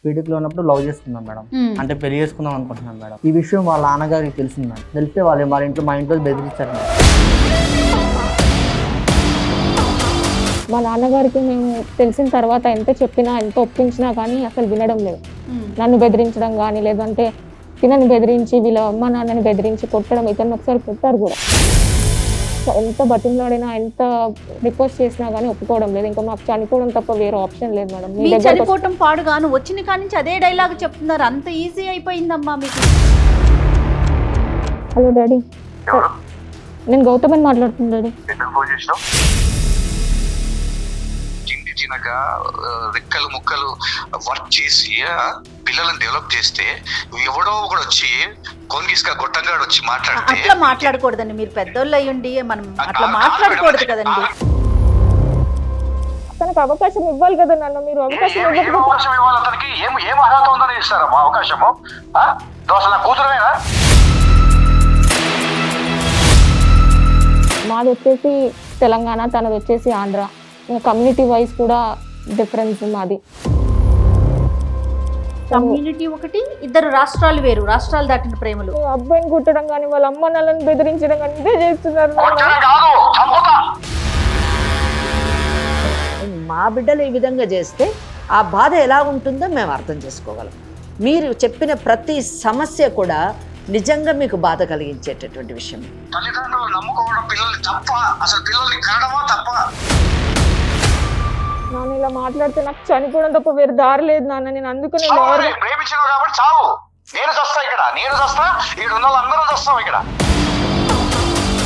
BTech లో ఉన్నప్పుడు love చేసుకున్నాం మేడం. అంటే పెళ్లి చేసుకుందాం అనుకుంటున్నాం మేడం. ఈ విషయం వాళ్ళ నాన్నగారికి తెలిసింది మేడం. తెలిస్తే వాళ్ళ మా ఇంట్లో బెదిరించారు మేడం. మా నాన్నగారికి మేము తెలిసిన తర్వాత ఎంత చెప్పినా ఎంత ఒప్పించినా కానీ అసలు వినడం లేదు. నన్ను బెదిరించడం కానీ లేదంటే తినని బెదిరించి వీళ్ళ అమ్మ నాన్నని బెదిరించి కొట్టడం, ఇతను ఒకసారి కొట్టారు కూడా. ఎంత బతిమలాడినా ఎంత రిక్వెస్ట్ చేసినా కానీ ఒప్పుకోవడం లేదు. ఇంకా మాకు చనిపోవడం తప్ప వేరే ఆప్షన్ లేదు మేడం. మీ చనిపోవటం పాడుగాను వచ్చిన కాడి నుంచి అదే డైలాగ్ చెప్తున్నారు. అంత ఈజీ అయిపోయిందమ్మా మీకు. హలో డాడీ, నేను గౌతమ్ అని మాట్లాడుతున్నాను డాడీ. తినక రెక్కలు ముక్కలు వర్క్ చేసి పిల్లలను డెవలప్ చేస్తే ఎవడో ఒకడు వచ్చి కొంగిస్కా గొట్టంగాడు వచ్చి మాట్లాడితే అట్లా మాట్లాడకూడదండి. మీరు పెద్దోళ్ళు అయ్యుండి మనం అట్లా మాట్లాడకూడదు కదండి. తనకు అవకాశం ఇవ్వాలి కదా నాన్న. మీరు అవకాశం ఇవ్వాలి అతనికి. ఏం అర్హత ఉందని ఇస్తారమ్మా అవకాశము? దోసల కూతురువేనా? మాది వచ్చేసి తెలంగాణ, తనది వచ్చేసి ఆంధ్ర. కమ్యూనిటీ వైజ్ కూడా డిఫరెన్స్ మాది. కమ్యూనిటీ ఒకటి, ఇద్దరు రాష్ట్రాలు వేరు, రాష్ట్రాలు దాటిన ప్రేమలు. అబ్బాయిని కుట్టడం కానీ వాళ్ళ అమ్మ నాన్నని బెదిరించడం కానీ ఇదే చేస్తున్నారు. మా బిడ్డలు ఈ విధంగా చేస్తే ఆ బాధ ఎలా ఉంటుందో మేము అర్థం చేసుకోగలం. మీరు చెప్పిన ప్రతి సమస్య కూడా నిజంగా మీకు బాధ కలిగించేటటువంటి విషయం. తల్లిదండ్రులు నమ్ముకోవడం పిల్లల్ని తప్ప, అసలు పిల్లల్ని కనడమా తప్ప. నాన్న ఇలా మాట్లాడితే నాకు చనిపోవడం తప్ప వేరే దారి లేదు నాన్న. నేను అందుకనే ప్రేమించినావు కాబట్టి చావు. నేను చస్తా ఇక్కడ, నేను చస్తా, ఇక్కడ ఉన్న వాళ్ళందరూ చస్తాం ఇక్కడ.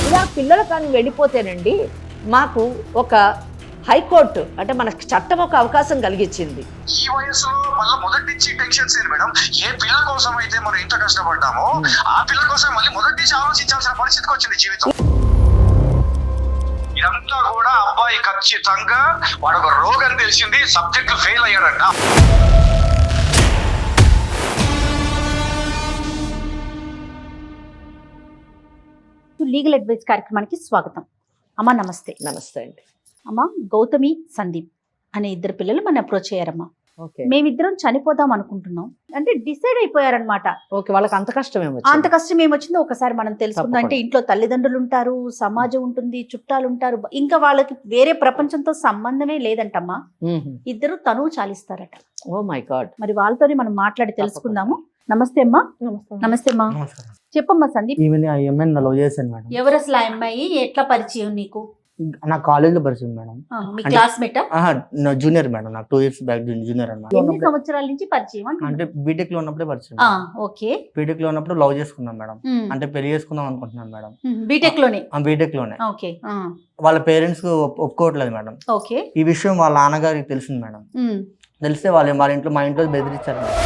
ఇలా పిల్లలు కానీ వెళ్ళిపోతేనండి మాకు ఒక హైకోర్టు అంటే మనకు చట్టం ఒక అవకాశం కలిగించింది. ఈ వయసులో మళ్ళీ మొదటి నుంచి టెన్షన్స్ ఏంటి మేడం? ఏ పిల్ల కోసం అయితే మనం ఎంత కష్టపడ్డామో ఆ పిల్ల కోసం మళ్ళీ మొదటి నుంచి ఆలోచించాల్సిన పరిస్థితికి వచ్చింది జీవితం. ఇదంతా కూడా అబ్బాయి ఖచ్చితంగా వాడు ఒక రోగం తెలిసింది, సబ్జెక్టులు ఫెయిల్ అయ్యాడంట. లీగల్ అడ్వైస్ కార్యక్రమానికి స్వాగతం. అమ్మా నమస్తే. నమస్తే అండి. అమ్మా, గౌతమి, సందీప్ అనే ఇద్దరు పిల్లలు మన అప్రోచ్ అయ్యారమ్మా. మేమిద్దరం చనిపోదాం అనుకుంటున్నాం అంటే డిసైడ్ అయిపోయారనమాట. ఓకే, వాళ్ళకి అంత కష్టం అంత కష్టం ఏమొచ్చిందో ఒకసారి మనం తెలుసుకుందాం. అంటే ఇంట్లో తల్లిదండ్రులు ఉంటారు, సమాజం ఉంటుంది, చుట్టాలు ఉంటారు, ఇంకా వాళ్ళకి వేరే ప్రపంచంతో సంబంధమే లేదంటమ్మా. ఇద్దరు తనువు చాలిస్తారట. Oh my God. మరి వాళ్ళతోనే మనం మాట్లాడి తెలుసుకుందాము. నమస్తే అమ్మా. నమస్తే అమ్మా. చెప్పమ్మా సందీప్. లవ్ చేశాను మేడం. ఎవరు అసలు ఆ అమ్మాయి? ఎట్లా పరిచయం నీకు? నా కాలేజ్ లో పరిచయం మేడం. మీ క్లాస్మేట్? Junior madam. నాకు 2 years బ్యాక్ జూనియర్ అన్నమాట. ఎన్ని సంవత్సరాల నుంచి పరిచయం? అంటే బీటెక్ లో ఉన్నప్పుడే పరిచయం. ఓకే. బీటెక్ లో ఉన్నప్పుడు లవ్ చేసుకున్నాం మేడం. అంటే పెళ్లి చేసుకుందాం అనుకుంటున్నాం మేడం. బీటెక్ లోనే? బీటెక్ లోనే. ఓకే. వాళ్ళ పేరెంట్స్ ఒప్పుకోవట్లేదు మేడం. ఓకే. ఈ విషయం వాళ్ళ నాన్నగారికి తెలిసింది మేడం. తెలిస్తే మా ఇంట్లో బెదిరించారు మేడం.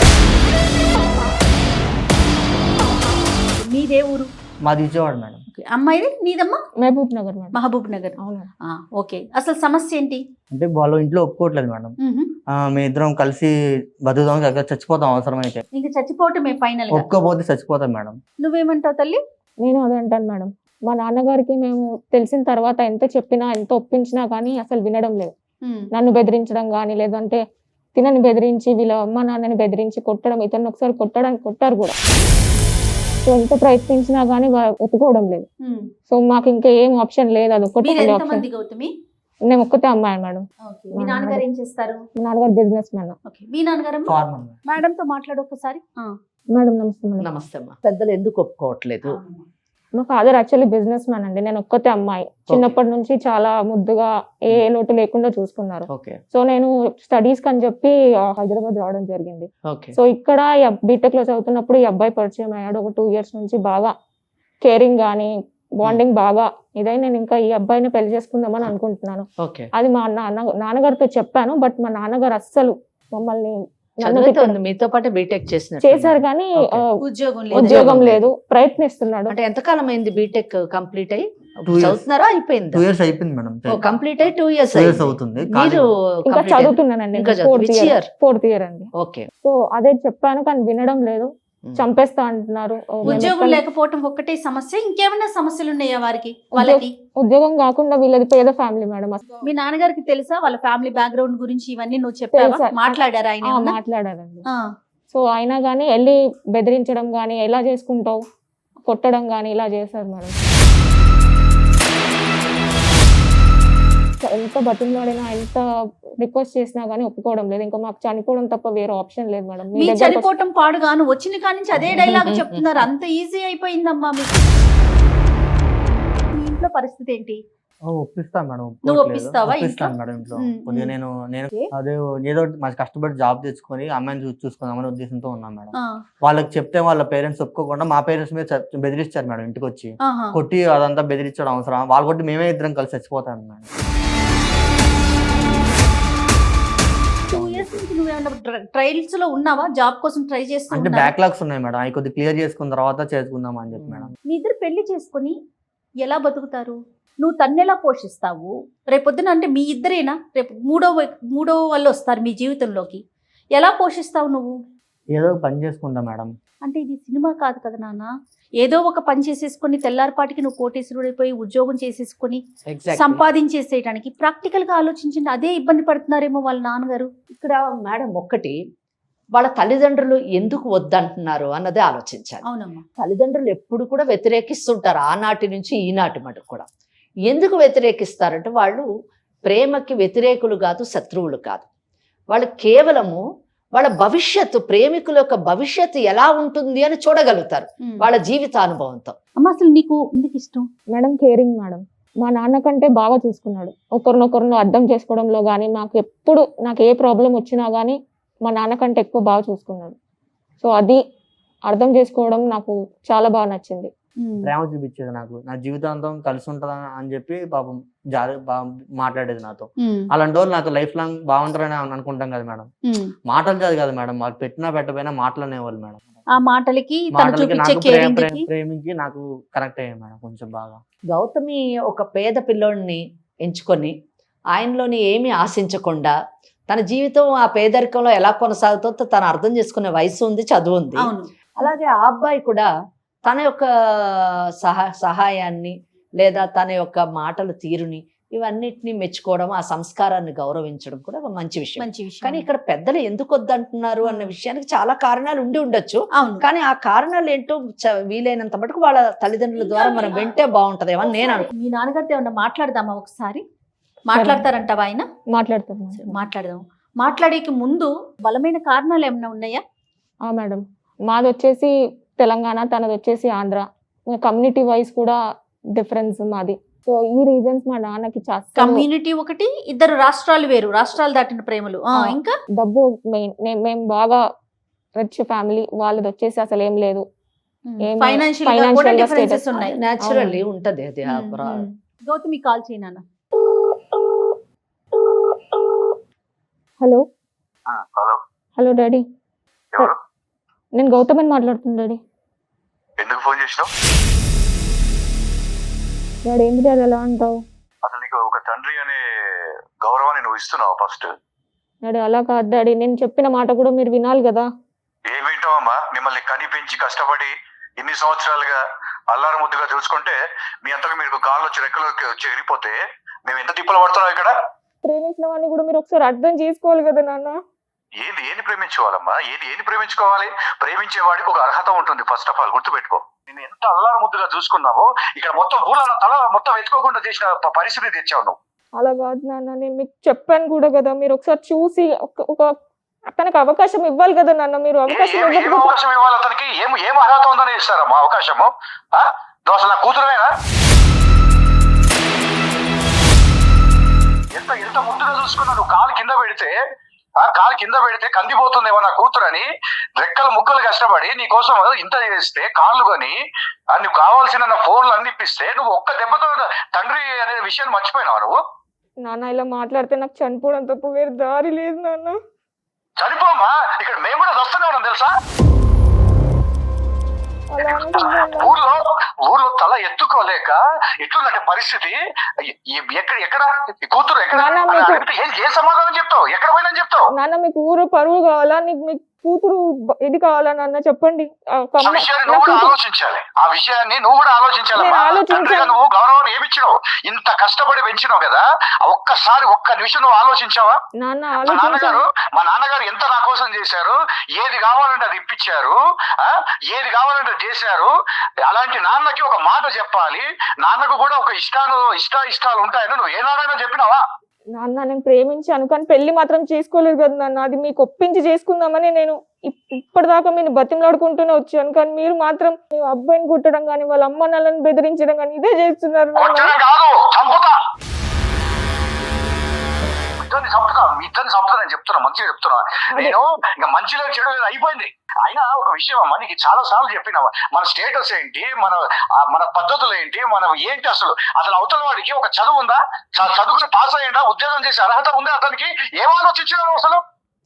మీదే ఊరు? మాది విజయవాడ మేడం. అమ్మాయిది? నీదమ్మా? మహబూబ్ నగర్ మేడం. మహబూబ్ నగర్. ఓకే. అసలు సమస్య ఏంటి? అంటే వాళ్ళ ఇంట్లో ఒప్పుకోవట్లేదు మేడం. మీ ఇద్దరం కలిసి బతుకుదాం, చచ్చిపోతాం అవసరమైతే. ఇంకా చచ్చిపోవటమే ఫైనల్? ఒప్పుకోపోతే చచ్చిపోతాం మేడం. నువ్వేమంటావు తల్లి? నేను అదే అంటాను మేడం. మా నాన్నగారికి మేము తెలిసిన తర్వాత ఎంత చెప్పినా ఎంత ఒప్పించినా కానీ అసలు వినడం లేదు. నన్ను బెదిరించడం కానీ లేదంటే తినని బెదిరించి వీళ్ళ అమ్మ నాన్నని బెదిరించి కొట్టడం, ఇతను ఒకసారి కొట్టారు కూడా. సో ఎంత ప్రయత్నించినా గానీ ఒప్పుకోవడం లేదు. సో మాకు ఇంకా ఏం ఆప్షన్ లేదు. అది ఒక్కటే ఆప్షన్. నేను ఒక్కతే అమ్మాయి మేడం. మీ నాన్నగారు ఏం చేస్తారు? మీ నాన్నగారు బిజినెస్ మ్యాన్. మీ నాన్నగారు? మేడం తో మాట్లాడు ఒకసారి. మేడం నమస్తే. నమస్తే అమ్మా. పెద్దలు ఎందుకు ఒప్పుకోవట్లేదు? మా ఫాదర్ యాక్చువల్లీ బిజినెస్ మ్యాన్ అండి. నేను ఒక్కతే అమ్మాయి. చిన్నప్పటి నుంచి చాలా ముద్దుగా ఏ లోటు లేకుండా చూసుకున్నారు. సో నేను స్టడీస్ కని చెప్పి హైదరాబాద్ రావడం జరిగింది. సో ఇక్కడ బీటెక్ లో చదువుతున్నప్పుడు ఈ అబ్బాయి పరిచయం అయ్యాడు. ఒక 2 years నుంచి బాగా కేరింగ్ గానీ బాండింగ్ బాగా ఇదై నేను ఇంకా ఈ అబ్బాయిని పెళ్లి చేసుకుందామని అనుకుంటున్నాను. అది మా నాన్నగారితో చెప్పాను. బట్ మా నాన్నగారు అస్సలు మమ్మల్ని మీతో పాటు బీటెక్ చేశారు కానీ ఉద్యోగం లేదు. ప్రయత్నిస్తున్నాడు. అంటే ఎంతకాలం అయింది బీటెక్ కంప్లీట్ అయ్యి? చదువుతున్నారా? అయిపోయింది? 2 years అయిపోయింది మేడం. కంప్లీట్ అయ్యి 2 years అవుతుంది. మీరు ఇంకా చదువుతున్నానండి. 4th year అండి. ఓకే. సో అదే చెప్పాను కానీ వినడం లేదు. చంపేస్తా అంటున్నారు. ఉద్యోగం లేకపోవటం ఒక్కటే సమస్య, ఇంకేమైనా సమస్యలు ఉన్నాయా వారికి? వాళ్ళకి ఉద్యోగం కాకుండా వీళ్ళది పేద ఫ్యామిలీ మేడం. మీ నాన్నగారికి తెలుసా వాళ్ళ ఫ్యామిలీ బ్యాక్గ్రౌండ్ గురించి ఇవన్నీ నువ్వు చెప్పావా? మాట్లాడారా ఆయన? మాట్లాడారండి. సో అయినా కానీ వెళ్ళి బెదిరించడం కానీ, ఎలా చేసుకుంటావు, కొట్టడం కానీ ఇలా చేశారు మేడం. ఎంత బతిమలాడినా, ఎంత రిక్వెస్ట్ చేసినా గానీ ఒప్పుకోవడం లేదు. ఇంకా మాకు చనిపోవడం తప్ప వేరే ఆప్షన్ లేదు మేడం. మీ చనిపోవటం పాడుగాను వచ్చిన కానించి అదే డైలాగ్ చెప్తున్నారు. అంత ఈజీ అయిపోయిందమ్మా మీకు. మీ ఇంట్లో పరిస్థితి ఏంటి? ఒప్పిస్తాను మేడం. నువ్వు ఒప్పిస్తావా? ఒప్పిస్తాను మేడం ఇంట్లో. కొద్దిగా నేను అదే ఏదో మంచి కష్టపడి జాబ్ తెచ్చుకొని అమ్మాయిని చూసుకుందామనే ఉద్దేశంతో ఉన్నాను మేడం. వాళ్ళకి చెప్తే వాళ్ళ పేరెంట్స్ ఒప్పుకోకుండా మా పేరెంట్స్ మీద బెదిరిస్తారు మేడం. ఇంటికి వచ్చి కొట్టి అదంతా బెదిరించడం అవసరం, వాళ్ళు కొట్టి మేమే ఇద్దరం కలిసి చచ్చిపోతాను మేడం. 2 years నుంచి నువ్వేమన్నా ట్రయల్స్ లో ఉన్నావా? జాబ్ కోసం ట్రై అంటే చేస్తున్నా? బ్యాక్లాగ్స్ ఉన్నాయి మేడం, అవి కొద్దిగా క్లియర్ చేసుకున్న తర్వాత చేసుకుందాం అని చెప్పి మేడం. మీ ఇద్దరు పెళ్లి చేసుకుని ఎలా బతుకుతారు? నువ్వు తన్నెలా పోషిస్తావు? రేపొద్దున అంటే మీ ఇద్దరేనా? రేపు మూడో వాళ్ళు వస్తారు మీ జీవితంలోకి, ఎలా పోషిస్తావు నువ్వు? ఏదో పని చేసుకుంటా మేడం. అంటే ఇది సినిమా కాదు కదా నాన్న. ఏదో ఒక పని చేసేసుకొని తెల్లారిపాటికి నువ్వు కోటేశ్వరుడైపోయి ఉద్యోగం చేసేసుకొని సంపాదించేసేయడానికి ప్రాక్టికల్ గా ఆలోచించండి. అదే ఇబ్బంది పడుతున్నారేమో వాళ్ళ నాన్నగారు. ఇక్కడ మేడం ఒక్కటి, వాళ్ళ తల్లిదండ్రులు ఎందుకు వద్దంటున్నారు అన్నదే ఆలోచించాలి. అవునమ్మా. తల్లిదండ్రులు ఎప్పుడు కూడా వ్యతిరేకిస్తుంటారు, ఆనాటి నుంచి ఈనాటి మటుకు కూడా. ఎందుకు వ్యతిరేకిస్తారంటే వాళ్ళు ప్రేమకి వ్యతిరేకులు కాదు, శత్రువులు కాదు. వాళ్ళు కేవలము వాళ్ళ భవిష్యత్తు, ప్రేమికుల యొక్క భవిష్యత్తు ఎలా ఉంటుంది అని చూడగలుగుతారు వాళ్ళ జీవితానుభవంతో. అమ్మ అసలు నీకు ఎందుకు ఇష్టం? Madam caring madam. మా నాన్న కంటే బాగా చూసుకున్నాడు. ఒకరినొకరిని అర్థం చేసుకోవడంలో కానీ, నాకు ఏ ప్రాబ్లం వచ్చినా కానీ మా నాన్న కంటే ఎక్కువ బాగా చూసుకున్నాడు. సో అది అర్థం చేసుకోవడం నాకు చాలా బాగా నచ్చింది. ప్రేమ చూపించేది, నాకు నా జీవితాంతం కలిసి ఉంటుందా అని చెప్పి పాపం మాట్లాడేది నాతో. అలాంటి వాళ్ళు నాతో లైఫ్ లాంగ్ బాగుంటారని అనుకుంటాం కదా మేడం. మాటలు కాదు కదా మేడం, వాళ్ళు పెట్టినా పెట్టకపోయినా మాటలు అనేవాళ్ళు మేడం. ఆ మాటలకి ప్రేమికి నాకు కనెక్ట్ అయ్యాయి మేడం కొంచెం బాగా. గౌతమి ఒక పేద పిల్లోడిని ఎంచుకొని ఆయనలోని ఏమీ ఆశించకుండా తన జీవితం ఆ పేదరికంలో ఎలా కొనసాగుతుందో తను అర్థం చేసుకునే వయసు ఉంది, చదువు ఉంది. అలాగే ఆ అబ్బాయి కూడా తన యొక్క సహాయాన్ని లేదా తన యొక్క మాటల తీరుని ఇవన్నిటిని మెచ్చుకోవడం, ఆ సంస్కారాన్ని గౌరవించడం కూడా ఒక మంచి విషయం. కానీ ఇక్కడ పెద్దలు ఎందుకు వద్దంటున్నారు అన్న విషయానికి చాలా కారణాలు ఉండి ఉండొచ్చు. కానీ ఆ కారణాలు ఏంటో వీలైనంత మటుకు వాళ్ళ తల్లిదండ్రుల ద్వారా మనం వింటే బాగుంటదేమో అని నేను అనుకుంటున్నాను. మీ నాన్నగారితో ఏమన్నా మాట్లాడదామా? ఒకసారి మాట్లాడతారంటావా? ఆయన మాట్లాడదాం. మాట్లాడేకి ముందు బలమైన కారణాలు ఏమైనా ఉన్నాయా? మేడం, మాది వచ్చేసి తెలంగాణ, తనది వచ్చేసి ఆంధ్ర. కమ్యూనిటీ వైజ్ కూడా డిఫరెన్స్ మాది. సో ఈ రీజన్స్ మా నాన్నకి కమ్యూనిటీ ఒకటి, ఇద్దరు రాష్ట్రాలు వేరు, రాష్ట్రాలు దాటిన ప్రేమలు. ఇంకా డబ్బు మెయిన్. మేము బాగా రిచ్ ఫ్యామిలీ, వాళ్ళది వచ్చేసి అసలు ఏం లేదు. ఫైనాన్షియల్ డిఫరెన్సెస్ ఉన్నాయి. నేచురల్లీ ఉంటది అది. గౌతమి కాల్ చేయనా? హలో హలో డాడీ, నేను గౌతమని మాట్లాడుతున్నా డాడీ. ఎందుకు ఫోన్ చేసినావు? డాడీ ఏంటి డాడీ ఎలా అంటావు? అసలు నీకు ఒక తండ్రి అనే గౌరవాన్ని నువ్వు ఇస్తున్నావు ఫస్ట్? డాడీ అలా కాదు డాడీ, నేను చెప్పిన మాట కూడా మీరు వినాలి కదా. ఏం వింటావమ్మా? మిమ్మల్ని కని పెంచి కష్టపడి ఇన్ని సంవత్సరాలుగా అల్లారు ముద్దుగా చూసుకుంటే మీ అంతకు మీరు కాళ్ళు వచ్చి రెక్కలోకి వచ్చి ఎగిరిపోతే మేము ఎంత తిప్పలు పడుతున్నాం ఇక్కడ. ప్రేమించిన వాడిని కూడా మీరు ఒకసారి అర్థం చేసుకోవాలి కదా నాన్న. ఏది ప్రేమించుకోవాలమ్మా? ఏది ప్రేమించుకోవాలి? ప్రేమించేవాడికి ఒక అర్హత ఉంటుంది. ఫస్ట్ ఆఫ్ ఆల్ గుర్తుపెట్టుకో. నేను ఎంత అల్లారు ముద్దుగా చూసుకున్నావో ఇక్కడ మొత్తం ఊళ్ళో తల మొత్తం ఎత్తుకోకుండా చేసిన పరిస్థితి తెచ్చావు నువ్వు. అలా కాదు నాన్న, నేను మీకు చెప్పాను కూడా కదా, మీరు ఒకసారి చూసి ఒక అతనికి అవకాశం ఇవ్వాలి కదా నాన్న. మీరు అవకాశం ఇవ్వాలి అతనికి. ఏం అర్హత ఉందని ఇస్తారమ్మా అవకాశము? నువ్వు అసలు నా కూతురువేనా? ఎంత ముద్దుగా చూసుకున్నా నువ్వు కాలు కింద పెడితే కందిపోతుందేమో నా కూతురని రెక్కలు ముక్కలు కష్టపడి నీ కోసం ఇంత చేస్తే కాళ్ళు కొని నువ్వు కావాల్సిన ఫోన్లు అన్ని ఇప్పిస్తే నువ్వు ఒక్క దెబ్బతో తండ్రి అనే విషయాన్ని మర్చిపోయినావు నువ్వు. నాన్న ఇలా మాట్లాడితే నాకు చనిపోవడం తప్ప వేరే దారి లేదు నాన్న. చనిపోమ్మా, ఇక్కడ మేము కూడా వస్తూనే ఉన్నాం తెలుసా. ఊర్లో తల ఎత్తుకోలేక ఎట్లుందంటే పరిస్థితి. ఎక్కడ కూతురు ఎక్కడ? ఏ సమాధానం చెప్తావు? ఎక్కడ పోయినా చెప్తావు? నాన్న మీకు ఊరు పరువు కావాలా? మీకు కూతురు ఇది కావాలా నాన్న చెప్పండి. ఆ విషయాన్ని నువ్వు కూడా ఆలోచించాలి. ఆ విషయాన్ని నువ్వు కూడా ఆలోచించాలి. నువ్వు గౌరవం ఏమిచ్చినావు, ఇంత కష్టపడి పెంచినావు కదా, ఒక్కసారి ఒక్క నిమిషం నువ్వు ఆలోచించావా? మా నాన్నగారు ఎంత నా కోసం చేశారు, ఏది కావాలంటే అది ఇప్పించారు, ఏది కావాలంటే చేశారు. అలాంటి నాన్నకి ఒక మాట చెప్పాలి, నాన్నకు కూడా ఒక ఇష్టాలు ఉంటాయని నువ్వు ఏనాడైనా చెప్పినావా? నాన్న నేను ప్రేమించాను కానీ పెళ్లి మాత్రం చేసుకోలేదు కదా నాన్న. అది మీకు ఒప్పించి చేసుకుందామని నేను ఇప్పటిదాకా మీరు బతిమలాడుకుంటూనే వచ్చాను. కానీ మీరు మాత్రం అబ్బాయిని కుట్టడం కానీ వాళ్ళ అమ్మ నాన్నని బెదిరించడం కానీ ఇదే చేస్తున్నారు. ఇద్దరిని చంపుతానని చెప్తున్నా, మంచిగా చెప్తున్నా. నేను ఇంకా మంచిగా చెడు లేదు, అయిపోయింది. అయినా ఒక విషయం అమ్మా, నీకు చాలా సార్లు చెప్పినావా, మన స్టేటస్ ఏంటి, మన పద్ధతులు ఏంటి, మనం ఏంటి, అసలు అవతల వాడికి ఒక చదువు ఉందా, చదువుకుని పాస్ అయ్యిందా, ఉద్యోగం చేసే అర్హత ఉందా, అతనికి ఏం ఆలోచించావు అసలు?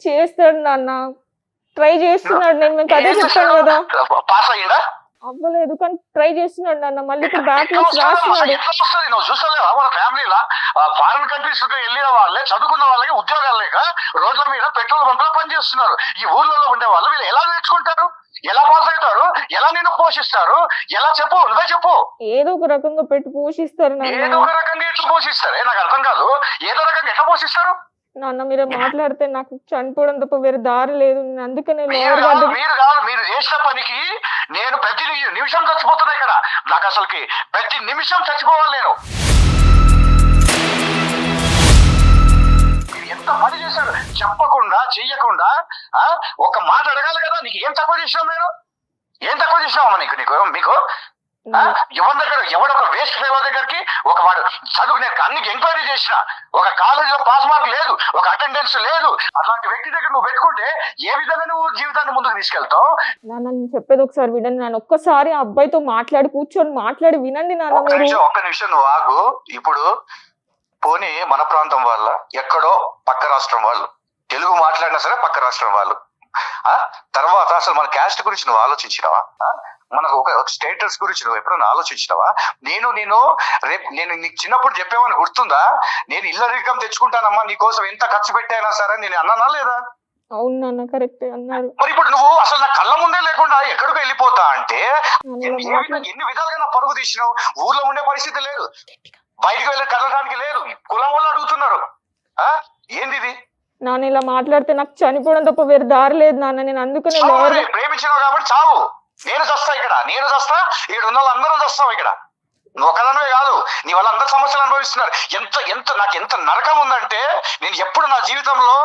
చేస్తాడు నాన్న, ట్రై చేస్తున్నాడు. నేను అదే చెప్తాను కదా, పాస్ అయ్యిందా? అవ్వలేదు కానీ ట్రై చేస్తున్నాడు నాన్న. మళ్ళీ ఇప్పుడు బ్యాక్ లాగ్స్ రాస్తున్నాడు. నువ్వు చూస్తలేవా మన ఫ్యామిలీలో ఫారిన్ కంట్రీస్ కి వెళ్ళిన వాళ్ళే, చదువుకున్న వాళ్ళకి ఉద్యోగాలు లేక రోడ్ల మీద పెట్రోల్ బంకులో పనిచేస్తున్నారు. ఈ ఊర్లలో ఉండే వాళ్ళు వీళ్ళు ఎలా నేర్చుకుంటారు, ఎలా పాస్ అవుతారు, ఎలా నిన్ను పోషిస్తారు, ఎలా చెప్పు, నువ్వే చెప్పు. ఏదో ఒక రకంగా పెట్టి పోషిస్తారు. ఏదో ఒక రకంగా ఎట్లా పోషిస్తారు? నాకు అర్థం కాదు, ఏదో రకంగా ఎట్లా పోషిస్తారు? నాన్న మీరు మాట్లాడితే నాకు చనిపోవడం తప్ప వేరే దారి లేదు. అందుకనే మీరు చేసిన పనికి నేను ప్రతి నిమిషం చచ్చిపోతున్నా ఇక్కడ. నాకు అసలుకి ప్రతి నిమిషం చచ్చిపోవాలి నేను. మీరు ఎంత పని చేశారు, చెప్పకుండా చెయ్యకుండా ఒక మాట అడగాలి కదా. నీకు ఏం తక్కువ చేసినావు, నేను ఏం తక్కువ చేసినావమ్మా మీకు? ఎవరి దగ్గర ఎవడొక వేస్ట్ ఫేవర్ దగ్గరికి ఒక వాడు చదువు నేను అన్ని ఎంక్వైరీ చేసిన, ఒక కాలేజీలో పాస్ మార్క్ లేదు, ఒక అటెండెన్స్ లేదు, అట్లాంటి వ్యక్తి దగ్గర నువ్వు పెట్టుకుంటే ఏ విధంగా నువ్వు జీవితాన్ని ముందుకు తీసుకెళ్తావు? నాన్న చెప్పేది ఒకసారి వినండి నాన్న. ఒక్కసారి ఆ అబ్బాయితో కూర్చొని మాట్లాడి వినండి నాన్న. ఒక్క నిమిషం నువ్వు ఆగు. ఇప్పుడు పోనీ మన ప్రాంతం వాళ్ళ, ఎక్కడో పక్క రాష్ట్రం వాళ్ళు, తెలుగు మాట్లాడినా సరే పక్క రాష్ట్రం వాళ్ళు, తర్వాత అసలు మన క్యాస్ట్ గురించి నువ్వు ఆలోచించినావా? మనకు ఒక స్టేటస్ గురించి నువ్వు ఎప్పుడైనా ఆలోచించినావా? నేను నీకు చిన్నప్పుడు చెప్పేమని గుర్తుందా? నేను ఇళ్ళ రికం తెచ్చుకుంటానమ్మా నీకోసం, ఎంత ఖర్చు పెట్టాయినా సరే నేను అన్నానా లేదా? అవునా, కరెక్ట్ అన్నారు. మరి ఇప్పుడు నువ్వు అసలు నా కళ్ళ ముందే లేకుండా ఎక్కడికి వెళ్ళిపోతా అంటే ఎన్ని విధాలుగా నా పరుగు తీసినావు. ఊర్లో ఉండే పరిస్థితి లేదు, బయటకు వెళ్ళి కదలడానికి లేదు, కులం వాళ్ళు అడుగుతున్నారు. ఏంది ఇది? నాన్న ఇలా మాట్లాడితే నాకు చనిపోవడం తప్ప వేరే దారి లేదు నాన్న. నేను అందుకనే ప్రేమించినావు కాబట్టి చావు. నేను చస్తా ఇక్కడ ఉన్న వాళ్ళందరూ చస్తాం ఇక్కడ. నువ్వు ఒకదానివే కాదు, నీ వల్ల అందరు సమస్యలు అనుభవిస్తున్నారు. నాకు ఎంత నరకం ఉందంటే, నేను ఎప్పుడు నా జీవితంలో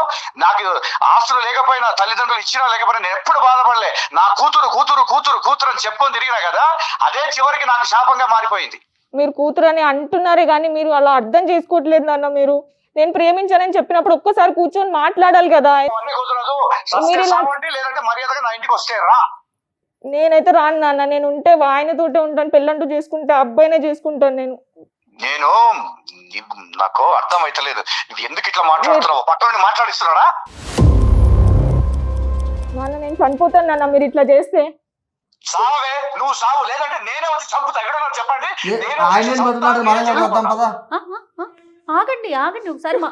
నాకు ఆస్తులు లేకపోయినా, తల్లిదండ్రులు ఇచ్చినా లేకపోయినా నేను ఎప్పుడు బాధపడలే. నా కూతురు కూతురు కూతురు కూతురు అని చెప్పుకొని తిరిగినా కదా, అదే చివరికి నాకు శాపంగా మారిపోయింది. మీరు కూతురు అని అంటున్నారే కానీ మీరు అలా అర్థం చేసుకోవట్లేదు నాన్న. మీరు నేను ప్రేమించానని చెప్పినప్పుడు ఒక్కసారి కూర్చొని మాట్లాడాలి కదా. లేదంటే మర్యాదగా నా ఇంటికి వస్తే రా. నేనైతే రాను నాన్న. నేను ఉంటే ఆయనతోటే ఉంటాను, పెళ్ళంటూ చేసుకుంటే అబ్బాయినే చేసుకుంటాను. నేను నాకు అర్థం అయితలేదు, ఎందుకు ఇట్లా మాట్లాడుతున్నావు? పక్కన మాట్లాడిస్తున్నాడా? నాన్న నేను చనిపోతాను నాన్న మీరు ఇట్లా చేస్తే. సావే, నువ్వు సావు, లేదంటే నేనే వచ్చి చంపుతా. ఎక్కడ చెప్పండి. ఆగండి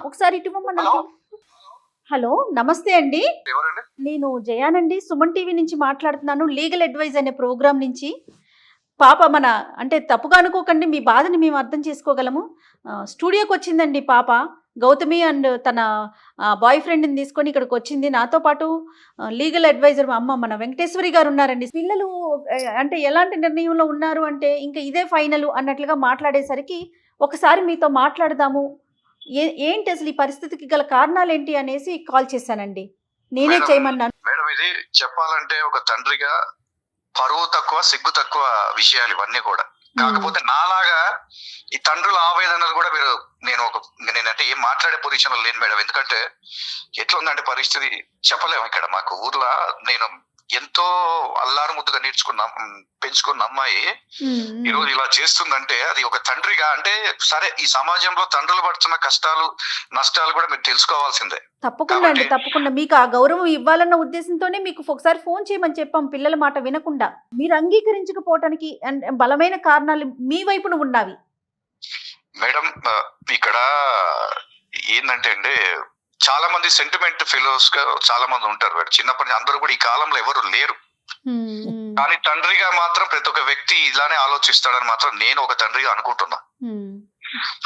ఒకసారి ఇటువమ్మా. హలో, నమస్తే అండి. నేను జయానండి, సుమన్ టీవీ నుంచి మాట్లాడుతున్నాను, లీగల్ అడ్వైజ్ అనే ప్రోగ్రామ్ నుంచి. పాప అంటే తప్పుగా అనుకోకండి, మీ బాధని మేము అర్థం చేసుకోగలము. స్టూడియోకి వచ్చిందండి పాప, గౌతమి అండ్ తన బాయ్ ఫ్రెండ్ని తీసుకొని ఇక్కడికి వచ్చింది. నాతో పాటు లీగల్ అడ్వైజర్ మన వెంకటేశ్వరి గారు ఉన్నారండి. పిల్లలు అంటే ఎలాంటి నిర్ణయంలో ఉన్నారు అంటే ఇంకా ఇదే ఫైనల్ అన్నట్లుగా మాట్లాడేసరికి ఒకసారి మీతో మాట్లాడదాము, ఏంటి అసలు ఈ పరిస్థితికి గల కారణాలు ఏంటి అనేసి కాల్ చేశానండి. నేనే చేయమన్నాను. మేడం, ఇది చెప్పాలంటే ఒక తండ్రిగా పరువు తక్కువ, సిగ్గు తక్కువ విషయాలు ఇవన్నీ కూడా. కాకపోతే నాలాగా ఈ తండ్రుల ఆవేదనలు కూడా నేనంటే ఏం మాట్లాడే పొజిషన్ లేను మేడం. ఎందుకంటే ఎట్లా ఉందంటే పరిస్థితి చెప్పలేము. ఇక్కడ మాకు ఊర్లో నేను ఎంతో అల్లారు ముద్దుగా పెంచుకున్న అమ్మాయి ఈరోజు ఇలా చేస్తుందంటే అది ఒక తండ్రిగా అంటే సరే, ఈ సమాజంలో తండ్రులు పడుతున్న కష్టాలు నష్టాలు కూడా మీరు తెలుసుకోవాల్సిందే. తప్పకుండా మీకు ఆ గౌరవం ఇవ్వాలన్న ఉద్దేశంతోనే మీకు ఒకసారి ఫోన్ చేయమని చెప్పాం. పిల్లల మాట వినకుండా మీరు అంగీకరించకపోవటానికి బలమైన కారణాలు మీ వైపున ఉన్నవి. మేడం, ఇక్కడ ఏంటంటే అండి, చాలా మంది సెంటిమెంట్ ఫెలోస్ గా చాలా మంది ఉంటారు మేడం. చిన్నప్పటి నుంచి అందరూ కూడా ఈ కాలంలో ఎవరు లేరు, కానీ తండ్రిగా మాత్రం ప్రతి ఒక్క వ్యక్తి ఇలానే ఆలోచిస్తాడని మాత్రం నేను ఒక తండ్రిగా అనుకుంటున్నా.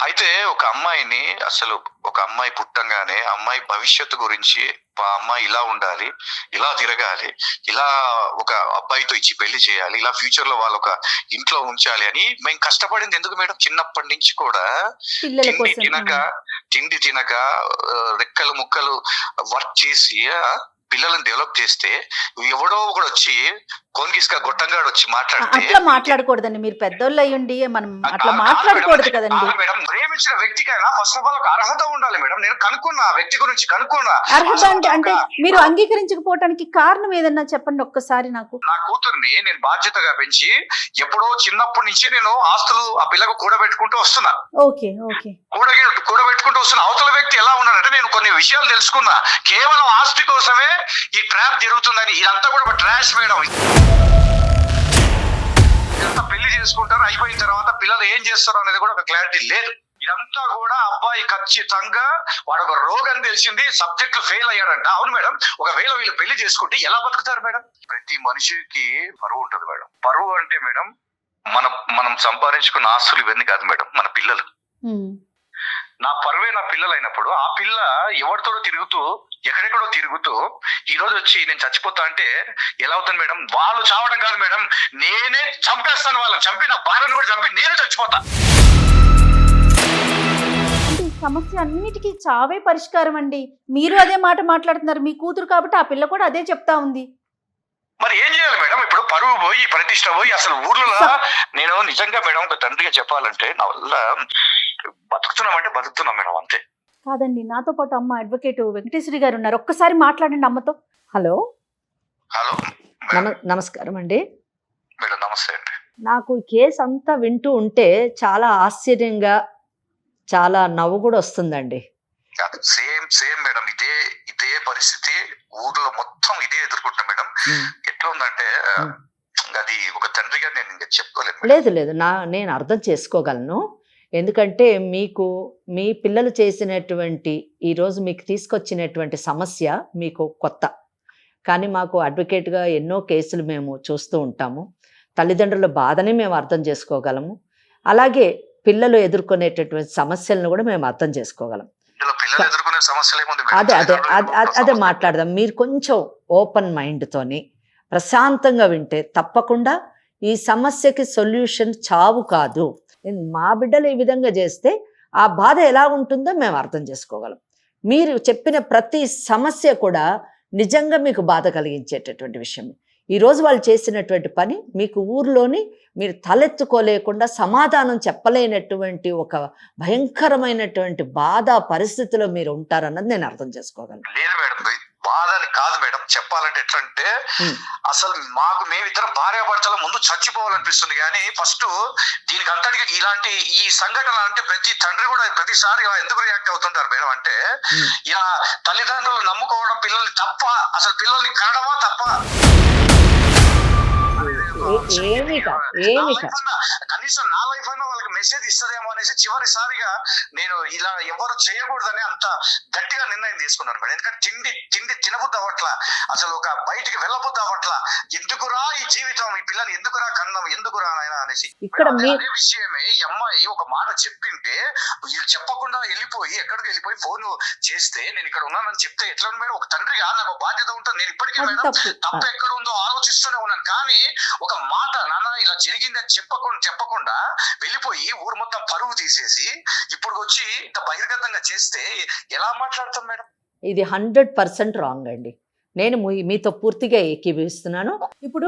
అయితే ఒక అమ్మాయిని అసలు ఒక అమ్మాయి పుట్టంగానే అమ్మాయి భవిష్యత్తు గురించి ఆ అమ్మాయి ఇలా ఉండాలి, ఇలా తిరగాలి, ఇలా ఒక అబ్బాయితో ఇచ్చి పెళ్లి చేయాలి, ఇలా ఫ్యూచర్ లో వాళ్ళు ఒక ఇంట్లో ఉంచాలి అని మేము కష్టపడింది ఎందుకు మేడం? చిన్నప్పటి నుంచి కూడా తిండి తినక రెక్కలు ముక్కలు వర్క్ చేసి పిల్లలను డెవలప్ చేస్తే ఎవడో ఒకడు వచ్చి కోన్గిస్కా గొట్టంగాడు వచ్చి మాట్లాడితే అట్లా మాట్లాడకూడదండి. మీరు పెద్దోళ్ళు అయ్యండి, మనం అట్లా మాట్లాడకూడదు కదండి. మేడం ప్రేమించిన వ్యక్తికైనా ఫస్ట్ ఆఫ్ ఆల్ ఒక అర్హత ఉండాలి మేడం. నేను కనుక్కున్నా, వ్యక్తి గురించి కనుక్కున్నా. అర్హత అంటే మీరు అంగీకరించకపోవడానికి కారణం ఏదన్నా చెప్పండి ఒక్కసారి నాకు. నా కూతుర్ని నేను బాధ్యతగా పెంచి ఎప్పుడో చిన్నప్పటి నుంచి నేను ఆస్తులు ఆ పిల్లకు కూడబెట్టుకుంటూ వస్తున్నా. ఓకే ఓకే, కూడబెట్టుకుంటూ వస్తున్నా. అవతల వ్యక్తి ఎలా ఉన్నాడంటే నేను కొన్ని విషయాలు తెలుసుకున్నా. కేవలం ఆస్తి కోసమే ఈ ట్రాప్ జరుగుతుందని. ఇదంతా కూడా ఒక ట్రాష్ మేడం. ఇదంతా పెళ్లి చేసుకుంటారు, అయిపోయిన తర్వాత పిల్లలు ఏం చేస్తారు అనేది కూడా ఒక క్లారిటీ లేదు. ఇదంతా కూడా అబ్బాయి ఖచ్చితంగా వాడు ఒక రోగం తెలిసింది, సబ్జెక్టులు ఫెయిల్ అయ్యాడంట. అవును మేడం, ఒకవేళ వీళ్ళు పెళ్లి చేసుకుంటే ఎలా బతుకుతారు మేడం? ప్రతి మనిషికి పరువు ఉంటది మేడం. పరువు అంటే మేడం మనం సంపాదించుకున్న ఆస్తులు ఇవన్నీ కాదు మేడం, మన పిల్లలు. నా పరువే నా పిల్లలు అయినప్పుడు ఆ పిల్ల ఎవరితోడో తిరుగుతూ ఎక్కడెక్కడో తిరుగుతూ ఈ రోజు వచ్చి నేను చచ్చిపోతా అంటే ఎలా అవుతుంది మేడం? వాళ్ళు చావడం కాదు మేడం, నేనే చంపేస్తాను వాళ్ళని. చంపి నా భార్యను కూడా చంపి నేను చచ్చిపోతా. సమస్య అన్నిటికీ చావే పరిష్కారం అండి. మీరు అదే మాట మాట్లాడుతున్నారు, మీ కూతురు కాబట్టి ఆ పిల్ల కూడా అదే చెప్తా ఉంది. మరి ఏం చేయాలి మేడం? ఇప్పుడు పరువు పోయి ప్రతిష్ట పోయి అసలు ఊర్లో నేను నిజంగా మేడం ఒక తండ్రిగా చెప్పాలంటే నా వల్ల బతుకుతున్నామంటే బతుకుతున్నాం మేడం, అంతే. కాదండి, నాతో పాటు అమ్మ అడ్వకేట్ వెంకటేశ్వరి గారు ఉన్నారు, ఒక్కసారి మాట్లాడండి అమ్మతో. హలో హలో నమస్కారం అండి మేడం. నమస్తే అండి. నాకు ఈ కేసు అంతా వింటూ ఉంటే చాలా ఆశ్చర్యంగా, చాలా నవ్వు కూడా వస్తుందండి. సేమ్ మేడం, ఇదే పరిస్థితి ఊర్లో మొత్తం ఇదే ఎదుర్కొంటాం మేడం. ఎట్లా ఉందంటే అది ఒక తండ్రిగా నేను ఇంకా చెప్పుకోలేదు. లేదు నేను అర్థం చేసుకోగలను. ఎందుకంటే మీకు మీ పిల్లలు చేసినటువంటి ఈరోజు మీకు తీసుకొచ్చినటువంటి సమస్య మీకు కొత్త, కానీ మాకు అడ్వకేట్గా ఎన్నో కేసులు మేము చూస్తూ ఉంటాము. తల్లిదండ్రుల బాధని మేము అర్థం చేసుకోగలము, అలాగే పిల్లలు ఎదుర్కొనేటటువంటి సమస్యలను కూడా మేము అర్థం చేసుకోగలం. అదే మాట్లాడదాం. మీరు కొంచెం ఓపెన్ మైండ్తోని ప్రశాంతంగా వింటే తప్పకుండా ఈ సమస్యకి సొల్యూషన్ చావు కాదు. మా బిడ్డలు ఈ విధంగా చేస్తే ఆ బాధ ఎలా ఉంటుందో మేము అర్థం చేసుకోగలం. మీరు చెప్పిన ప్రతి సమస్య కూడా నిజంగా మీకు బాధ కలిగించేటటువంటి విషయం. ఈరోజు వాళ్ళు చేసినటువంటి పని మీకు ఊర్లోని మీరు తలెత్తుకోలేకుండా సమాధానం చెప్పలేనటువంటి ఒక భయంకరమైనటువంటి బాధ పరిస్థితిలో మీరు ఉంటారన్నది నేను అర్థం చేసుకోగలను. లేదు మేడం, బాధని కాదు మేడం, చెప్పాలంటే ఎట్లంటే అసలు మేమిద్దరం భార్యాభర్తల ముందు చచ్చిపోవాలనిపిస్తుంది. కానీ ఫస్ట్ దీనికి అంతటికి ఇలాంటి ఈ సంఘటన అంటే ప్రతి తండ్రి కూడా ప్రతిసారి ఇలా ఎందుకు రియాక్ట్ అవుతుంటారు మేడం అంటే ఇలా తల్లిదండ్రులు నమ్ముకోవడం పిల్లల్ని తప్ప, అసలు పిల్లల్ని కనడమా తప్ప. కనీసం నా లైఫ్ అయినా వాళ్ళకి మెసేజ్ ఇస్తుందేమో అనేసి చివరిసారిగా నేను ఇలా ఎవరు చేయకూడదని అంత గట్టిగా నిర్ణయం తీసుకున్నాను మేడం. ఎందుకంటే తిండి తినబుద్ధి అవ్వట్లా, అసలు ఒక బయటికి వెళ్ళబుద్ధి అవ్వట్లా. ఎందుకురా ఈ జీవితం, ఈ పిల్లలు ఎందుకురా కన్నాం, ఎందుకురా నాయన అనేసి. ఇక్కడ అదే విషయమే ఈ అమ్మాయి ఒక మాట చెప్పింటే వీళ్ళు చెప్పకుండా వెళ్ళిపోయి ఎక్కడికి వెళ్ళిపోయి ఫోన్ చేస్తే నేను ఇక్కడ ఉన్నానని చెప్తే ఎట్లా మేడం? ఒక తండ్రిగా నాకు బాధ్యత ఉంటుంది. నేను ఇప్పటికీ మేడం తప్పు ఎక్కడ ఉందో ఆలోచిస్తూనే ఉన్నాను. కానీ ఒక మాట నాన్న ఇలా జరిగిందని చెప్పకుండా వెళ్ళిపోయి ఊరు మొత్తం పరువు తీసేసి ఇప్పుడు వచ్చి ఇంత బహిర్గతంగా చేస్తే ఎలా మాట్లాడతాం మేడం? ఇది 100% రాంగ్ అండి. నేను మీతో పూర్తిగా ఏకీభవిస్తున్నాను. ఇప్పుడు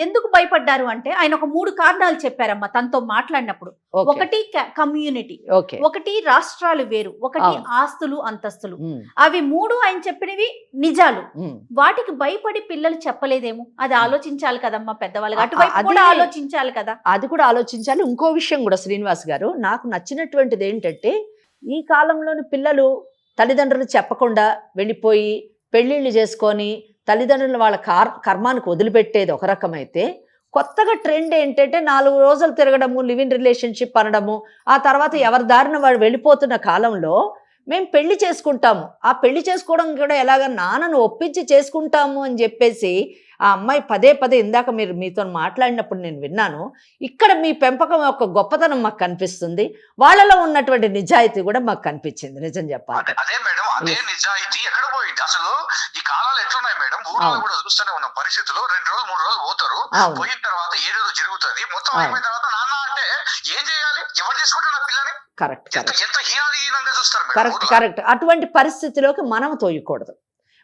ఎందుకు భయపడ్డారు అంటే ఆయన ఒక 3 కారణాలు చెప్పారమ్మా తనతో మాట్లాడినప్పుడు. ఒకటి కమ్యూనిటీ, ఒకటి రాష్ట్రాలు వేరు, ఒకటి ఆస్తులు అంతస్తులు. అవి 3 ఆయన చెప్పినవి నిజాలు. వాటికి భయపడి పిల్లలు చెప్పలేదేమో, అది ఆలోచించాలి కదమ్మా పెద్దవాళ్ళకి. అటువైపు కూడా ఆలోచించాలి కదా. అది కూడా ఆలోచించాలి. ఇంకో విషయం కూడా శ్రీనివాస్ గారు, నాకు నచ్చినటువంటిది ఏంటంటే ఈ కాలంలోని పిల్లలు తల్లిదండ్రులు చెప్పకుండా వెళ్ళిపోయి పెళ్ళిళ్ళు చేసుకొని తల్లిదండ్రులు వాళ్ళ కర్మానికి వదిలిపెట్టేది ఒక రకమైతే, కొత్తగా ట్రెండ్ ఏంటంటే 4 రోజులు తిరగడము, లివ్ ఇన్ రిలేషన్షిప్ అనడము, ఆ తర్వాత ఎవరి దారిన వాడు వెళ్ళిపోతున్న కాలంలో మేము పెళ్లి చేసుకుంటాము, ఆ పెళ్లి చేసుకోవడం కూడా ఎలాగ నాన్నను ఒప్పించి చేసుకుంటాము అని చెప్పేసి ఆ అమ్మాయి పదే పదే ఇందాక మీతో మాట్లాడినప్పుడు నేను విన్నాను. ఇక్కడ మీ పెంపకం యొక్క గొప్పతనం మాకు కనిపిస్తుంది, వాళ్ళలో ఉన్నటువంటి నిజాయితీ కూడా మాకు కనిపించింది. నిజం చెప్పాలి అదే మేడం, అదే నిజాయితీ ఎక్కడ పోయింది అసలు? ఈ కాలాలు ఎట్లున్నాయి మేడం, ఊళ్ళో కూడా చూస్తూనే ఉన్న పరిస్థితులు. 2 రోజులు 3 రోజులు పోతారు, పోయిన తర్వాత ఏదేదో జరుగుతుంది, మొత్తం అయిపోయిన తర్వాత నాన్న అంటే ఏం చేయాలి, ఎవరు చేసుకుంటారు నా పిల్లని? కరెక్ట్ ఎంత హీనంగా చూస్తారు. కరెక్ట్. అటువంటి పరిస్థితిలోకి మనం తోయకూడదు.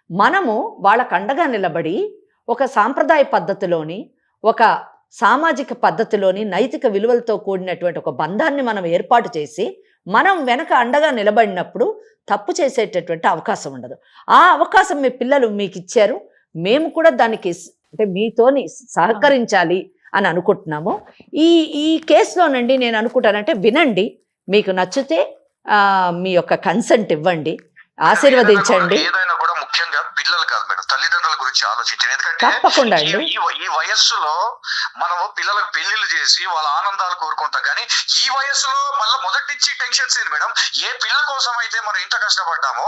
మనము వాళ్ళకు అండగా నిలబడి ఒక సాంప్రదాయ పద్ధతిలోని, ఒక సామాజిక పద్ధతిలోని, నైతిక విలువలతో కూడినటువంటి ఒక బంధాన్ని మనం ఏర్పాటు చేసి మనం వెనక అండగా నిలబడినప్పుడు తప్పు చేసేటటువంటి అవకాశం ఉండదు. ఆ అవకాశం మీ పిల్లలు మీకు ఇచ్చారు, మేము కూడా దానికి అంటే మీతోని సహకరించాలి అని అనుకుంటున్నాము. ఈ కేసులోనండి నేను అనుకుంటానంటే వినండి, మీకు నచ్చితే మీ యొక్క కన్సెంట్ ఇవ్వండి, ఆశీర్వదించండి. ఏదైనా కూడా ముఖ్యంగా పిల్లలు కాదు మేడం, తల్లిదండ్రుల గురించి ఆలోచించండి. ఎందుకంటే తప్పకుండా ఈ వయస్సులో మనము పిల్లలకు పెళ్లిళ్ళు చేసి వాళ్ళ ఆనందాలు కోరుకుంటాం, కానీ ఈ వయస్సులో మళ్ళీ మొదటి నుంచి టెన్షన్స్ ఏంది మేడం? ఏ పిల్ల కోసం అయితే మనం ఇంత కష్టపడ్డామో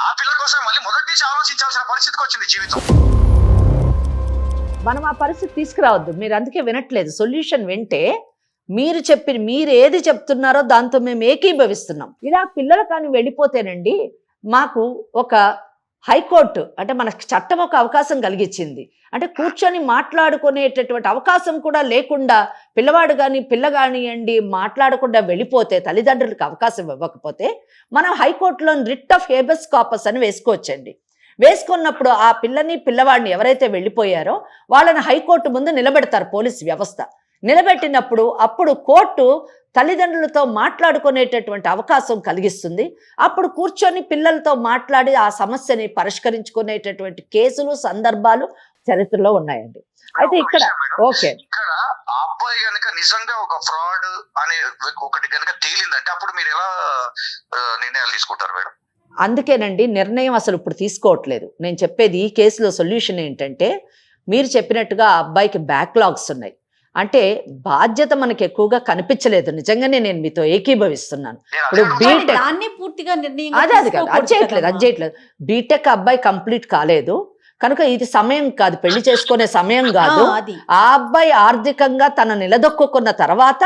ఆ పిల్ల కోసం మళ్ళీ మొదటి నుంచి ఆలోచించాల్సిన పరిస్థితికి వచ్చింది జీవితం. మనం ఆ పరిస్థితి తీసుకురావద్దు. మీరు అందుకే వినట్లేదు. సొల్యూషన్ వింటే మీరు ఏది చెప్తున్నారో దాంతో మేము ఏకీభవిస్తున్నాం. ఇలా పిల్లలు కానీ వెళ్ళిపోతేనండి మాకు ఒక హైకోర్టు అంటే మనకు చట్టం ఒక అవకాశం కలిగించింది. అంటే కూర్చొని మాట్లాడుకునేటటువంటి అవకాశం కూడా లేకుండా పిల్లవాడు కానీ పిల్ల కానివ్వండి మాట్లాడకుండా వెళ్ళిపోతే, తల్లిదండ్రులకు అవకాశం ఇవ్వకపోతే మనం హైకోర్టులో రిట్ ఆఫ్ హేబస్ కార్పస్ అని వేసుకోవచ్చండి. వేసుకున్నప్పుడు ఆ పిల్లని పిల్లవాడిని ఎవరైతే వెళ్ళిపోయారో వాళ్ళని హైకోర్టు ముందు నిలబెడతారు పోలీసు వ్యవస్థ. నిలబెట్టినప్పుడు అప్పుడు కోర్టు తల్లిదండ్రులతో మాట్లాడుకునేటటువంటి అవకాశం కలిగిస్తుంది. అప్పుడు కూర్చొని పిల్లలతో మాట్లాడి ఆ సమస్యని పరిష్కరించుకునేటటువంటి కేసులు, సందర్భాలు చరిత్రలో ఉన్నాయండి. అయితే ఇక్కడ ఓకే, ఇక్కడ ఆ అబ్బాయి గనక నిజంగా ఒక ఫ్రాడ్ అనే ఒకటి గనక తేలిందంటే అప్పుడు మీరు ఎలా నిర్ణయాలు తీసుకుంటారు మేడం? అందుకేనండి నిర్ణయం అసలు ఇప్పుడు తీసుకోవట్లేదు. నేను చెప్పేది ఈ కేసులో సొల్యూషన్ ఏంటంటే, మీరు చెప్పినట్టుగా ఆ అబ్బాయికి బ్యాక్లాగ్స్ ఉన్నాయి. అంటే బాధ్యత మనకి ఎక్కువగా కనిపించలేదు. నిజంగానే నేను మీతో ఏకీభవిస్తున్నాను. ఇప్పుడు బీటెక్ అది చేయట్లేదు. బీటెక్ అబ్బాయి కంప్లీట్ కాలేదు కనుక ఇది సమయం కాదు, పెళ్లి చేసుకునే సమయం కాదు. ఆ అబ్బాయి ఆర్థికంగా తన నిలదొక్కున్న తర్వాత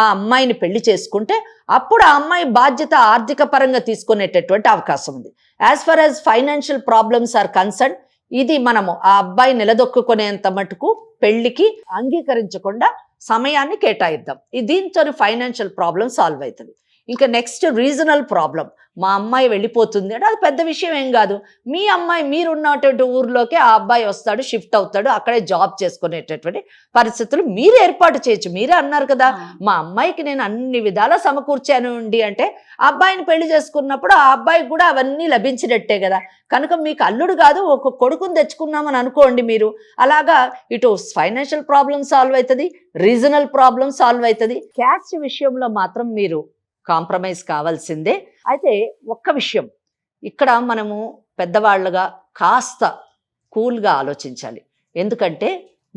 ఆ అమ్మాయిని పెళ్లి చేసుకుంటే అప్పుడు ఆ అమ్మాయి బాధ్యత ఆర్థిక పరంగా తీసుకునేటటువంటి అవకాశం ఉంది. As far as financial problems are concern, ఇది మనము ఆ అబ్బాయి నిలదొక్కునేంత మటుకు పెళ్లికి అంగీకరించకుండా సమయాన్ని కేటాయిద్దాం. దీంతో ఫైనాన్షియల్ ప్రాబ్లం సాల్వ్ అవుతుంది. ఇంకా నెక్స్ట్ రీజనల్ ప్రాబ్లం, మా అమ్మాయి వెళ్ళిపోతుంది అంటే అది పెద్ద విషయం ఏం కాదు. మీ అమ్మాయి మీరున్నటువంటి ఊర్లోకే ఆ అబ్బాయి వస్తాడు, షిఫ్ట్ అవుతాడు, అక్కడే జాబ్ చేసుకునేటటువంటి పరిస్థితులు మీరు ఏర్పాటు చేయొచ్చు. మీరే అన్నారు కదా, మా అమ్మాయికి నేను అన్ని విధాలా సమకూర్చాను అండి అంటే ఆ అబ్బాయిని పెళ్లి చేసుకున్నప్పుడు ఆ అబ్బాయికి కూడా అవన్నీ లభించినట్టే కదా. కనుక మీకు అల్లుడు కాదు ఒక కొడుకుని తెచ్చుకున్నామని అనుకోండి మీరు. అలాగా ఇటు ఫైనాన్షియల్ ప్రాబ్లం సాల్వ్ అవుతుంది, రీజనల్ ప్రాబ్లం సాల్వ్ అవుతుంది. క్యాస్ట్ విషయంలో మాత్రం మీరు కాంప్రమైజ్ కావాల్సిందే. అయితే ఒక్క విషయం, ఇక్కడ మనము పెద్దవాళ్ళగా కాస్త కూల్గా ఆలోచించాలి. ఎందుకంటే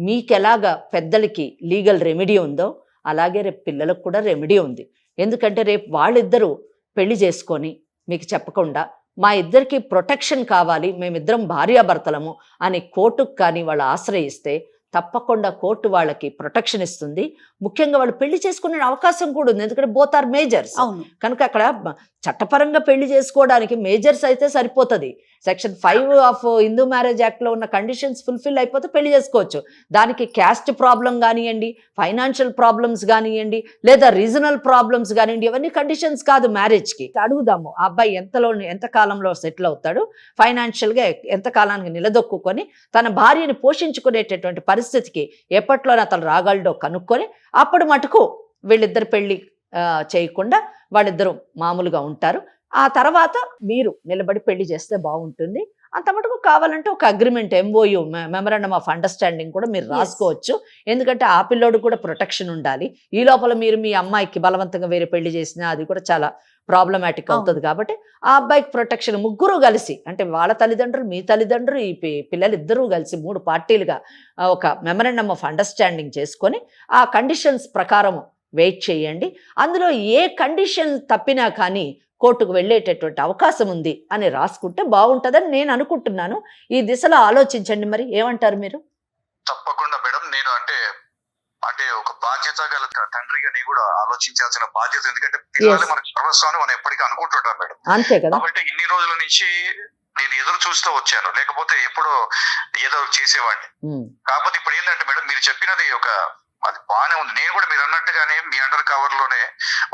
మీకు ఎలాగా పెద్దలకి లీగల్ రెమెడీ ఉందో అలాగే రేపు పిల్లలకు కూడా రెమెడీ ఉంది. ఎందుకంటే రేపు వాళ్ళిద్దరూ పెళ్లి చేసుకొని మీకు చెప్పకుండా మా ఇద్దరికి ప్రొటెక్షన్ కావాలి, మేమిద్దరం భార్యాభర్తలము అని కోర్టుకు కానీ వాళ్ళు ఆశ్రయిస్తే తప్పకుండా కోర్టు వాళ్ళకి ప్రొటెక్షన్ ఇస్తుంది. ముఖ్యంగా వాళ్ళు పెళ్లి చేసుకునే అవకాశం కూడా ఉంది, ఎందుకంటే బోత్ ఆర్ మేజర్స్. కనుక అక్కడ చట్టపరంగా పెళ్లి చేసుకోవడానికి మేజర్స్ అయితే సరిపోతుంది. సెక్షన్ 5 ఆఫ్ హిందూ మ్యారేజ్ యాక్ట్లో ఉన్న కండిషన్స్ ఫుల్ఫిల్ అయిపోతే పెళ్లి చేసుకోవచ్చు. దానికి క్యాస్ట్ ప్రాబ్లం కానివ్వండి, ఫైనాన్షియల్ ప్రాబ్లమ్స్ కానివ్వండి, లేదా రీజనల్ ప్రాబ్లమ్స్ కానివ్వండి, ఇవన్నీ కండిషన్స్ కాదు మ్యారేజ్కి. అడుగుదాము ఆ అబ్బాయి ఎంత కాలంలో సెటిల్ అవుతాడు, ఫైనాన్షియల్గా ఎంత కాలానికి నిలదొక్కుని తన భార్యని పోషించుకునేటటువంటి పరిస్థితికి ఎప్పట్లోనే అతను రాగలడో కనుక్కొని అప్పుడు మటుకు వీళ్ళిద్దరు పెళ్లి చేయకుండా వాళ్ళిద్దరూ మామూలుగా ఉంటారు. ఆ తర్వాత మీరు నిలబడి పెళ్లి చేస్తే బాగుంటుంది. అంత మటుకు కావాలంటే ఒక agreement, MOU memorandum of understanding కూడా మీరు రాసుకోవచ్చు. ఎందుకంటే ఆ పిల్లోడు కూడా ప్రొటెక్షన్ ఉండాలి. ఈ లోపల మీరు మీ అమ్మాయికి బలవంతంగా వేరే పెళ్లి చేసినా అది కూడా చాలా ప్రాబ్లమాటిక్ అవుతుంది. కాబట్టి ఆ అబ్బాయికి ప్రొటెక్షన్ ముగ్గురు కలిసి, అంటే వాళ్ళ తల్లిదండ్రులు, మీ తల్లిదండ్రులు, ఈ పిల్లలిద్దరూ కలిసి 3 పార్టీలుగా ఒక మెమరాండమ్ ఆఫ్ అండర్స్టాండింగ్ చేసుకొని ఆ కండిషన్స్ ప్రకారం వెయిట్ చేయండి. అందులో ఏ కండిషన్ తప్పినా కానీ కోర్టుకు వెళ్ళేటటువంటి అవకాశం ఉంది అని రాసుకుంటే బాగుంటుందని నేను అనుకుంటున్నాను. ఈ దిశలో ఆలోచించండి. మరి ఏమంటారు మీరు? తప్పకుండా మేడం. నేను అంటే ఒక బాధ్యత గల తండ్రిగా నేను కూడా ఆలోచించాల్సిన బాధ్యత, ఎందుకంటే పిల్లలే మనకు సర్వస్వాన్ని మనం ఎప్పటికీ అనుకుంటుంటాం మేడం. అంతే కదా. కాబట్టి ఇన్ని రోజుల నుంచి నేను ఎదురు చూస్తూ వచ్చాను, లేకపోతే ఎప్పుడో ఏదో చేసేవాడిని. కాకపోతే ఇప్పుడు ఏంటంటే మేడం, మీరు చెప్పినది అది బాగానే ఉంది. నేను కూడా మీరు అన్నట్టుగానే మీ అండర్ కవర్ లోనే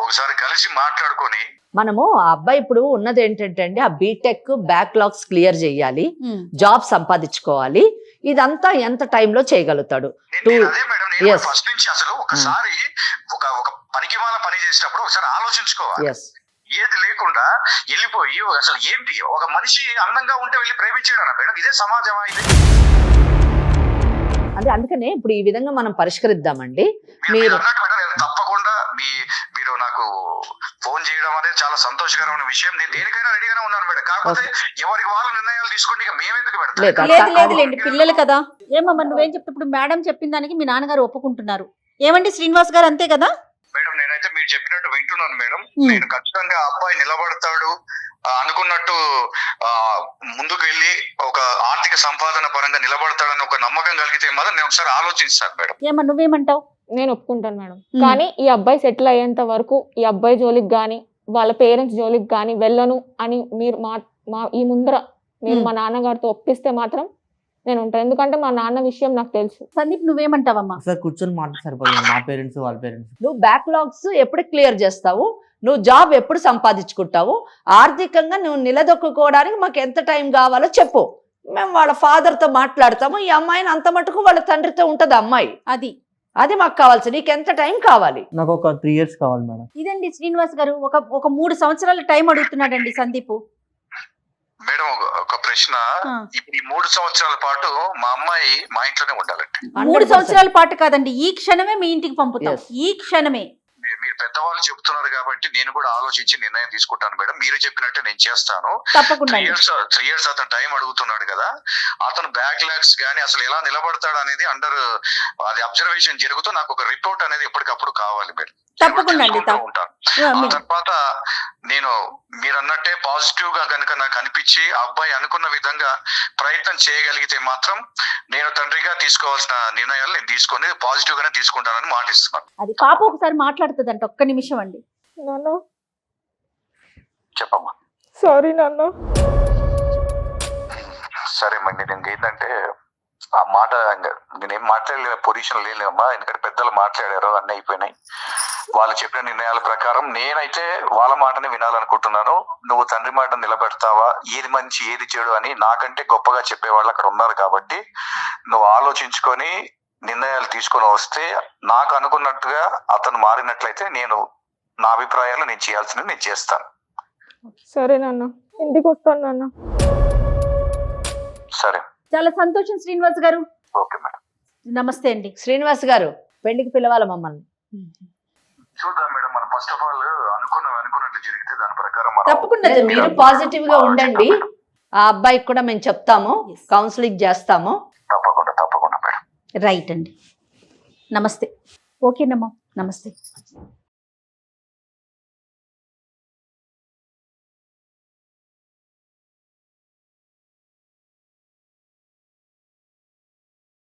ఒకసారి కలిసి మాట్లాడుకొని మనము ఆ అబ్బాయి ఇప్పుడు ఉన్నది ఏంటంటే అండి, ఆ బీటెక్ బ్యాక్లాగ్స్ క్లియర్ చేయాలి, జాబ్ సంపాదించుకోవాలి. ఇదంతా ఎంత టైంలో చేయగలుగుతాడు? అదే మేడం, నేను ఫస్ట్ నుంచి అసలు ఒకసారి ఒక పనికి వాళ్ళ పని చేసేటప్పుడు ఒకసారి ఆలోచించుకోవాలి. ఏది లేకుండా వెళ్ళిపోయి అసలు ఏంటి, ఒక మనిషి అందంగా ఉంటే వెళ్ళి ప్రేమించాడు మేడం, ఇదే సమాజమా ఇది? అదే అందుకనే ఇప్పుడు ఈ విధంగా మనం పరిష్కరిద్దామండి. మీరు తప్పకుండా మీరు నాకు ఫోన్ చేయడం అనేది చాలా సంతోషకరమైన విషయం. నేను దేనికైనా రెడీగానే ఉన్నాను మేడం. కాకపోతే ఎవరికి వాళ్ళ నిర్ణయాలు తీసుకుంటే ఇక మేమెందుకు పెడతాం? లేదులేండి, పిల్లలు కదా. ఏమమ్మా నువ్వేం చెప్తే ఇప్పుడు మేడం చెప్పిన దానికి మీ నాన్నగారు ఒప్పుకుంటున్నారు. ఏమండి శ్రీనివాస్ గారు, అంతే కదా? మేడం నేనైతే మీరు చెప్పినట్టు వింటున్నాను మేడం. నేను ఖచ్చితంగా అబ్బాయి నిలబడతాడు అనుకున్నట్టు ముందుకు వెళ్ళి ఒక ఆర్థిక సంపాదన పరంగా నిలబడతాడని ఒక నమ్మకం కలిగితే మాత్రం నేను ఒకసారి ఆలోచిస్తాను మేడం. ఏమన్నా నువ్వేమంటావు? నేను ఒప్పుకుంటాను మేడం. కానీ ఈ అబ్బాయి సెటిల్ అయ్యేంత వరకు ఈ అబ్బాయి జోలికి గానీ వాళ్ళ పేరెంట్స్ జోలికి గానీ వెళ్ళను అని మీరు ఈ ముందర మీరు మా నాన్నగారితో ఒప్పిస్తే మాత్రం నేను ఉంటాను. ఎందుకంటే మా నాన్న విషయం నాకు తెలుసు. సందీప్ నువ్వేమంటావమ్మా? సార్ కూర్చొని మాట సరిపోతుంది, మా పేరెంట్స్ వాళ్ళ పేరెంట్స్. నువ్వు బ్యాక్లాగ్స్ ఎప్పుడు క్లియర్ చేస్తావు? నువ్వు జాబ్ ఎప్పుడు సంపాదించుకుంటావు? ఆర్థికంగా నువ్వు నిలదొక్కుకోవడానికి మాకు ఎంత టైం కావాలో చెప్పు, మేము వాళ్ళ ఫాదర్తో మాట్లాడతాము. ఈ అమ్మాయిని అంత మటుకు వాళ్ళ తండ్రితో ఉంటది అమ్మాయి. అది మాకు కావాల్సి. నీకు ఎంత టైం కావాలి? నాకు ఒక 3 years కావాలి మేడం. ఇదండి శ్రీనివాస్ గారు, ఒక 3 సంవత్సరాల టైం అడుగుతున్నాడండి సందీప్. మేడం ఒక ప్రశ్న, ఇప్పుడు ఈ 3 సంవత్సరాల పాటు మా అమ్మాయి మా ఇంట్లోనే ఉండాలండి. 3 సంవత్సరాల పాటు కాదండి, ఈ క్షణమే మీ ఇంటికి పంపుతాం. ఈ క్షణమే. మీరు పెద్దవాళ్ళు చెప్తున్నారు కాబట్టి నేను కూడా ఆలోచించి నిర్ణయం తీసుకుంటాను మేడం. మీరు చెప్పినట్టే నేను చేస్తాను. తప్పకుండా. 3 years అతను టైం అడుగుతున్నాడు కదా, అతను బ్యాక్లాగ్స్ గానీ అసలు ఎలా నిలబడతాడు అనేది అది అబ్జర్వేషన్ జరుగుతూ నాకు ఒక రిపోర్ట్ అనేది ఎప్పటికప్పుడు కావాలి మేడం. తప్పకుండా ఉంటాను. ఆ తర్వాత నేను మీరు అన్నట్టే పాజిటివ్ గా కనుక నాకు అనిపించి అబ్బాయి అనుకున్న విధంగా ప్రయత్నం చేయగలిగితే మాత్రం నేను తండ్రిగా తీసుకోవాల్సిన నిర్ణయాలు నేను తీసుకొని పాజిటివ్ గానే తీసుకుంటానని మాటిస్తున్నాను. అది పాప ఒకసారి మాట్లాడుతుందంట, ఒక్క నిమిషం అండి. నాన్న చెప్పమ్మా. సారీ నాన్న. సరే మరి నేను ఏంటంటే ఆ మాట నేనేం మాట్లాడలే పొజిషన్ లేదమ్మా, ఎందుకంటే పెద్దలు మాట్లాడారు, అన్నీ అయిపోయినాయి. వాళ్ళు చెప్పిన నిర్ణయాల ప్రకారం నేనైతే వాళ్ళ మాటని వినాలనుకుంటున్నాను. నువ్వు తండ్రి మాట నిలబెడతావా, ఏది మంచి ఏది చెడు అని నాకంటే గొప్పగా చెప్పేవాళ్ళు అక్కడ ఉన్నారు. కాబట్టి నువ్వు ఆలోచించుకొని నిర్ణయాలు తీసుకొని వస్తే నాకు అనుకున్నట్టుగా అతను మారినట్లయితే నేను నా అభిప్రాయాలు నేను చేయాల్సినవి నేను చేస్తాను. సరే నాన్న, ఇంటికి వస్తాను నాన్న. సరే, చాలా సంతోషం శ్రీనివాస్ గారు. Okay madam. నమస్తే అండి. శ్రీనివాస్ గారు, పెళ్లికి పిలవాలి మమ్మల్ని. చూద్దాం మేడం, మనం ఫస్ట్ ఆఫ్ ఆల్ అనుకున్నట్లు జరిగితే దాని ప్రకారం తప్పకుండా మీరు పాజిటివ్ గా ఉండండి. ఆ అబ్బాయికి కూడా మేము చెప్తాము, కౌన్సిలింగ్ చేస్తాము. తప్పకుండా మేడం. రైట్ అండి. నమస్తే. ఓకేనమ్మా, నమస్తే.